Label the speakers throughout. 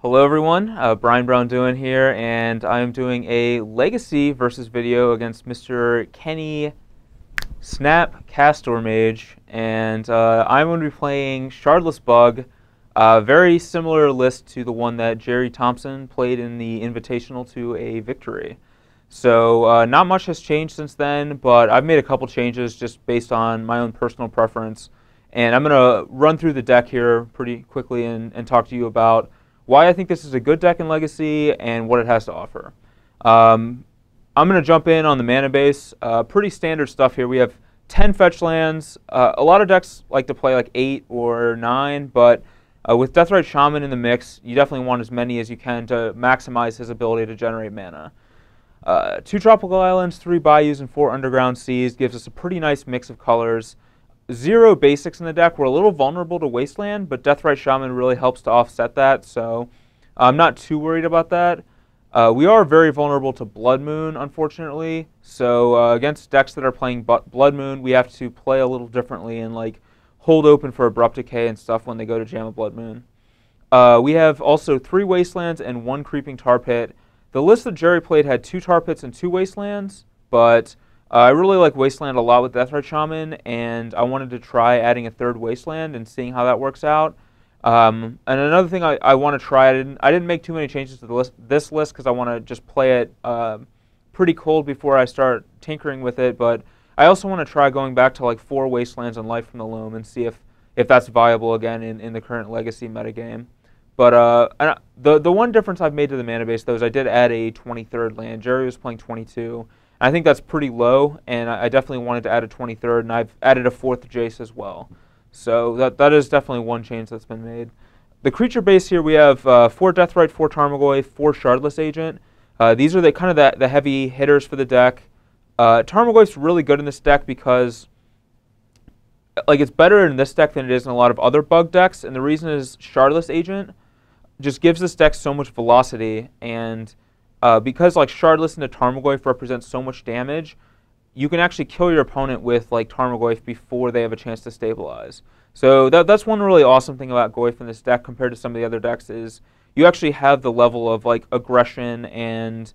Speaker 1: Hello everyone, Braun-Duin here, and I'm doing a Legacy versus video against Mr. Kenny Snap Castor Mage, and I'm going to be playing Shardless Bug, very similar list to the one that Jerry Thompson played in the Invitational to a victory. So not much has changed since then, but I've made a couple changes just based on my own personal preference, and I'm going to run through the deck here pretty quickly and talk to you about why I think this is a good deck in Legacy and what it has to offer. I'm going to jump in on the mana base. Pretty standard stuff here. We have 10 fetch lands. A lot of decks like to play like 8 or 9, but with Deathrite Shaman in the mix, you definitely want as many as you can to maximize his ability to generate mana. 2 Tropical Islands, 3 Bayous, and 4 Underground Seas gives us a pretty nice mix of colors. 0 basics in the deck. We're a little vulnerable to Wasteland, but Deathrite Shaman really helps to offset that, so I'm not too worried about that. We are very vulnerable to Blood Moon, unfortunately, so against decks that are playing Blood Moon, we have to play a little differently and like hold open for Abrupt Decay and stuff when they go to jam a Blood Moon. We have also 3 Wastelands and 1 Creeping Tar Pit. The list that Jerry played had 2 Tar Pits and 2 Wastelands, but I really like Wasteland a lot with Deathrite Shaman, and I wanted to try adding a 3rd Wasteland and seeing how that works out. And another thing I want to try, I didn't make too many changes to this list because I want to just play it pretty cold before I start tinkering with it, but I also want to try going back to like 4 Wastelands and Life from the Loam and see if that's viable again in the current Legacy metagame. But the one difference I've made to the mana base, though, is I did add a 23rd land. Jerry was playing 22. I think that's pretty low, and I definitely wanted to add a 23rd, and I've added a 4th Jace as well. So that is definitely one change that's been made. The creature base here, we have 4 Deathrite, 4 Tarmogoyf, 4 Shardless Agent. These are the heavy hitters for the deck. Tarmogoyf's really good in this deck because like it's better in this deck than it is in a lot of other bug decks, and the reason is Shardless Agent just gives this deck so much velocity, and because like Shardless into Tarmogoyf represents so much damage, you can actually kill your opponent with like Tarmogoyf before they have a chance to stabilize. So that's one really awesome thing about Goyf in this deck compared to some of the other decks is you actually have the level of like aggression and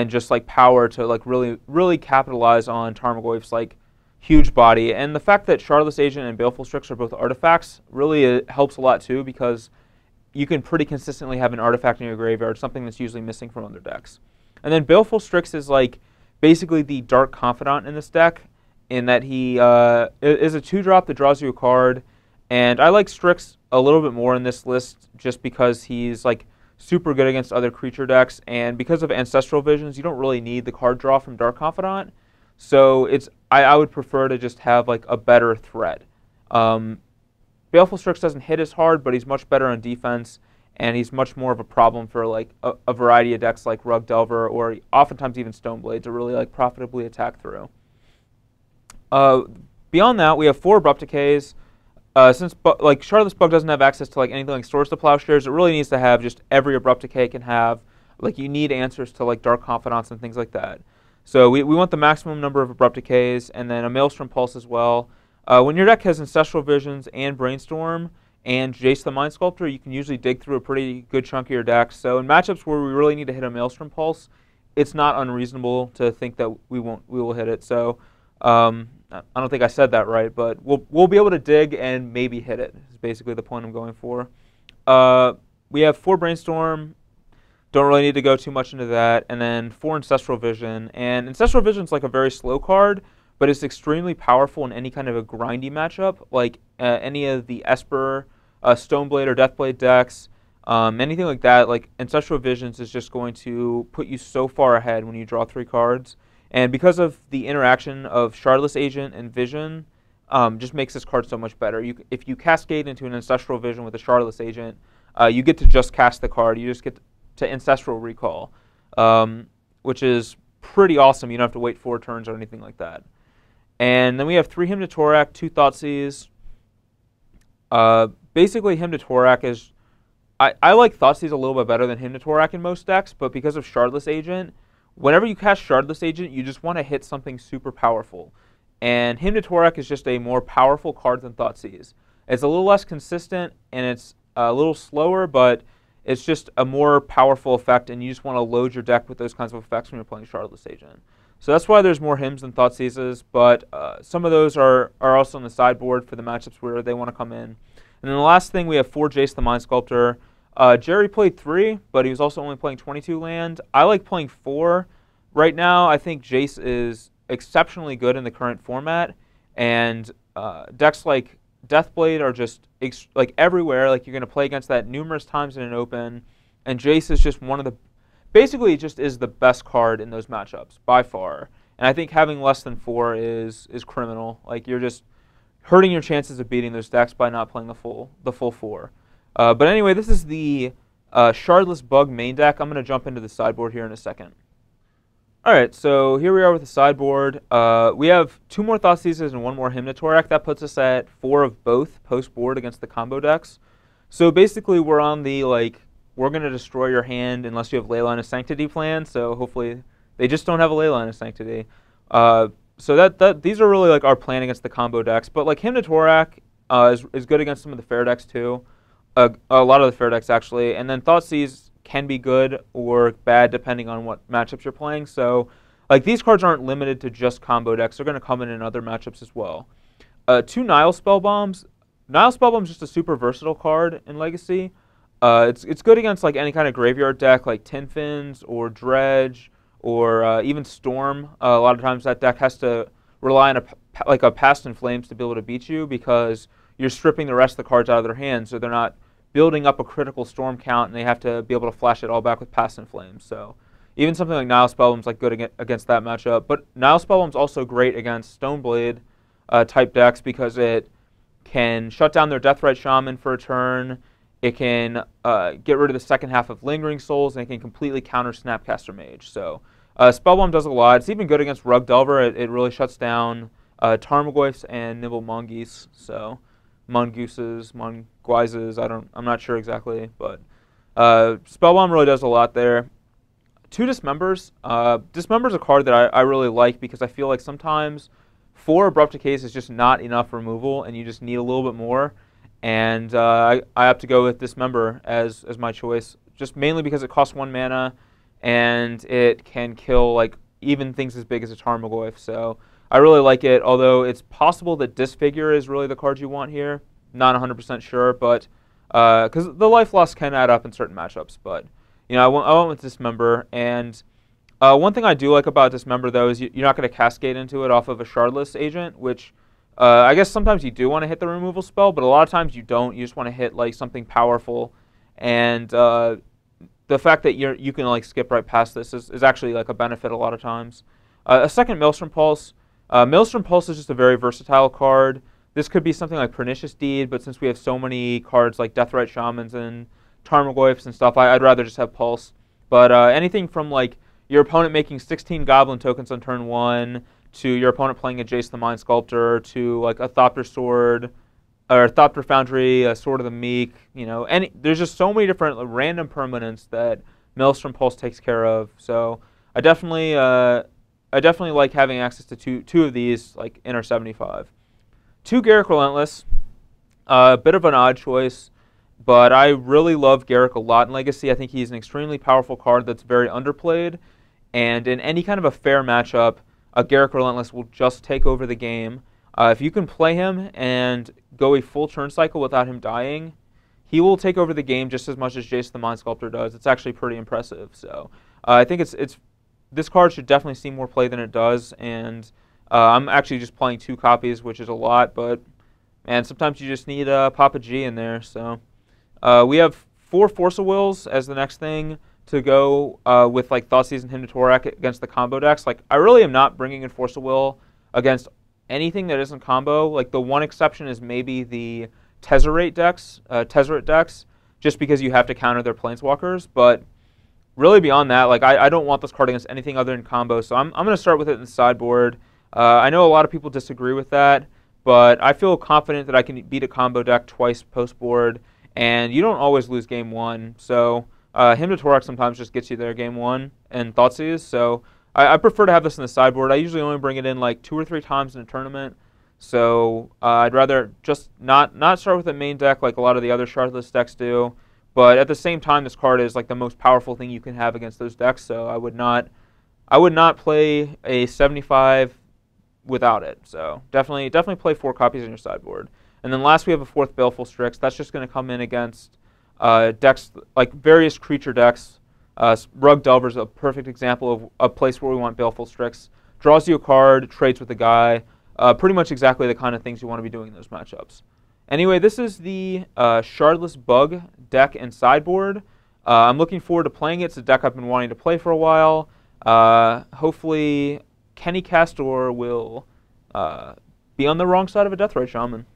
Speaker 1: just like power to like really capitalize on Tarmogoyf's like huge body. And the fact that Shardless Agent and Baleful Strix are both artifacts really helps a lot too, because you can pretty consistently have an artifact in your graveyard, something that's usually missing from other decks. And then Baleful Strix is like basically the Dark Confidant in this deck, in that he is a 2-drop that draws you a card. And I like Strix a little bit more in this list just because he's like super good against other creature decks, and because of Ancestral Visions, you don't really need the card draw from Dark Confidant. So I would prefer to just have like a better threat. Baleful Strix doesn't hit as hard, but he's much better on defense, and he's much more of a problem for like a variety of decks like Rug Delver or oftentimes even Stoneblade to really like profitably attack through. Beyond that, we have 4 Abrupt Decays. Since like Shardless Bug doesn't have access to like anything like Swords to Plowshares, it really needs to have just every Abrupt Decay can have. Like you need answers to like Dark Confidants and things like that. So we want the maximum number of Abrupt Decays, and then a Maelstrom Pulse as well. When your deck has Ancestral Visions and Brainstorm and Jace the Mind Sculptor, you can usually dig through a pretty good chunk of your deck. So in matchups where we really need to hit a Maelstrom Pulse, it's not unreasonable to think that we will hit it. So I don't think I said that right, but we'll be able to dig and maybe hit it. Is basically the point I'm going for. We have 4 Brainstorm. Don't really need to go too much into that, and then 4 Ancestral Vision. And Ancestral Vision is like a very slow card, but it's extremely powerful in any kind of a grindy matchup, like any of the Esper, Stoneblade, or Deathblade decks, anything like that. Like Ancestral Visions is just going to put you so far ahead when you draw 3 cards. And because of the interaction of Shardless Agent and Vision, just makes this card so much better. If you cascade into an Ancestral Vision with a Shardless Agent, you get to just cast the card. You just get to Ancestral Recall, which is pretty awesome. You don't have to wait 4 turns or anything like that. And then we have 3 Hymn to Torak, 2 Thoughtseize. Basically, Hymn to Torak is... I like Thoughtseize a little bit better than Hymn to Torak in most decks, but because of Shardless Agent, whenever you cast Shardless Agent, you just want to hit something super powerful. And Hymn to Torak is just a more powerful card than Thoughtseize. It's a little less consistent, and it's a little slower, but it's just a more powerful effect, and you just want to load your deck with those kinds of effects when you're playing Shardless Agent. So that's why there's more hymns than Thoughtseizes, but some of those are also on the sideboard for the matchups where they want to come in. And then the last thing, we have 4 Jace the Mind Sculptor. Jerry played 3, but he was also only playing 22 land. I like playing 4. Right now, I think Jace is exceptionally good in the current format, and decks like Deathblade are just like everywhere. Like, you're going to play against that numerous times in an open, and Jace is just one of the, basically, it just is the best card in those matchups by far. And I think having less than 4 is criminal. Like, you're just hurting your chances of beating those decks by not playing the full 4. But anyway, this is the Shardless Bug main deck. I'm going to jump into the sideboard here in a second. Alright, so here we are with the sideboard. We have 2 more Thoughtseizes and 1 more Hymn to Torak. That puts us at 4 of both post-board against the combo decks. So basically, we're on the, like, we're going to destroy your hand unless you have Leyline of Sanctity plan. So hopefully they just don't have a Leyline of Sanctity. So these are really like our plan against the combo decks. But like Hymn to Torak is good against some of the fair decks too. A lot of the fair decks actually. And then Thoughtseize can be good or bad depending on what matchups you're playing. So like these cards aren't limited to just combo decks. They're going to come in other matchups as well. 2 Nile Spellbombs. Nile Spellbomb's just a super versatile card in Legacy. It's good against like any kind of graveyard deck like Tin Fins or Dredge or even Storm. A lot of times that deck has to rely on a Past in Flames to be able to beat you because you're stripping the rest of the cards out of their hands, so they're not building up a critical Storm count, and they have to be able to flash it all back with Past in Flames. So even something like Nile Spellbomb's like good against that matchup. But Nile Spellbomb's also great against Stoneblade type decks because it can shut down their Deathrite Shaman for a turn. It can get rid of the second half of Lingering Souls, and it can completely counter Snapcaster Mage. So Spellbomb does a lot. It's even good against Rug Delver. It really shuts down Tarmogoyfs and Nibble Mongoose. So Mongooses, Monguises, I'm not sure exactly, but Spellbomb really does a lot there. 2 Dismembers. Dismember's a card that I really like because I feel like sometimes 4 Abrupt Decays is just not enough removal, and you just need a little bit more. And I have to go with Dismember as my choice, just mainly because it costs 1 mana, and it can kill like even things as big as a Tarmogoyf. So I really like it, although it's possible that Disfigure is really the card you want here. Not 100% sure, but because the life loss can add up in certain matchups. But you know, I went with Dismember, and one thing I do like about Dismember though is you're not going to cascade into it off of a Shardless Agent, which I guess sometimes you do want to hit the removal spell, but a lot of times you don't. You just want to hit like something powerful, and the fact that you can like skip right past this is actually like a benefit a lot of times. A second Maelstrom Pulse. Maelstrom Pulse is just a very versatile card. This could be something like Pernicious Deed, but since we have so many cards like Deathrite Shamans and Tarmogoyfs and stuff, I'd rather just have Pulse. But anything from like your opponent making 16 Goblin tokens on turn 1, to your opponent playing a Jace the Mind Sculptor, to like a Thopter Sword, or Thopter Foundry, a Sword of the Meek, you know, there's just so many different random permanents that Maelstrom Pulse takes care of. So I definitely like having access to two of these, like in our 75. 2 Garruk Relentless, a bit of an odd choice, but I really love Garruk a lot in Legacy. I think he's an extremely powerful card that's very underplayed, and in any kind of a fair matchup, a Garruk Relentless will just take over the game. If you can play him and go a full turn cycle without him dying, he will take over the game just as much as Jace the Mind Sculptor does. It's actually pretty impressive. So I think this card should definitely see more play than it does, and I'm actually just playing 2 copies, which is a lot, but man, sometimes you just need Papa G in there. So we have 4 Force of Wills as the next thing to go with like Thoughtseize and Hymn to Torak against the combo decks. Like, I really am not bringing in Force of Will against anything that isn't combo. Like, the one exception is maybe the Tezzeret decks, just because you have to counter their Planeswalkers. But really beyond that, like I don't want this card against anything other than combo. So I'm going to start with it in the sideboard. I know a lot of people disagree with that, but I feel confident that I can beat a combo deck twice post-board, and you don't always lose game 1. So Hymn to Torak sometimes just gets you there game 1, and Thoughtseize. So I prefer to have this in the sideboard. I usually only bring it in like 2 or 3 times in a tournament. So I'd rather just not start with a main deck like a lot of the other Shardless decks do, but at the same time, this card is like the most powerful thing you can have against those decks. So I would not play a 75 without it. So definitely play 4 copies in your sideboard. And then last we have a 4th Baleful Strix. That's just going to come in against decks like various creature decks. Rug Delver is a perfect example of a place where we want Baleful Strix. Draws you a card, trades with the guy. Pretty much exactly the kind of things you want to be doing in those matchups. Anyway, this is the Shardless Bug deck and sideboard. I'm looking forward to playing it. It's a deck I've been wanting to play for a while. Hopefully, Kenny Castor will be on the wrong side of a Deathrite Shaman.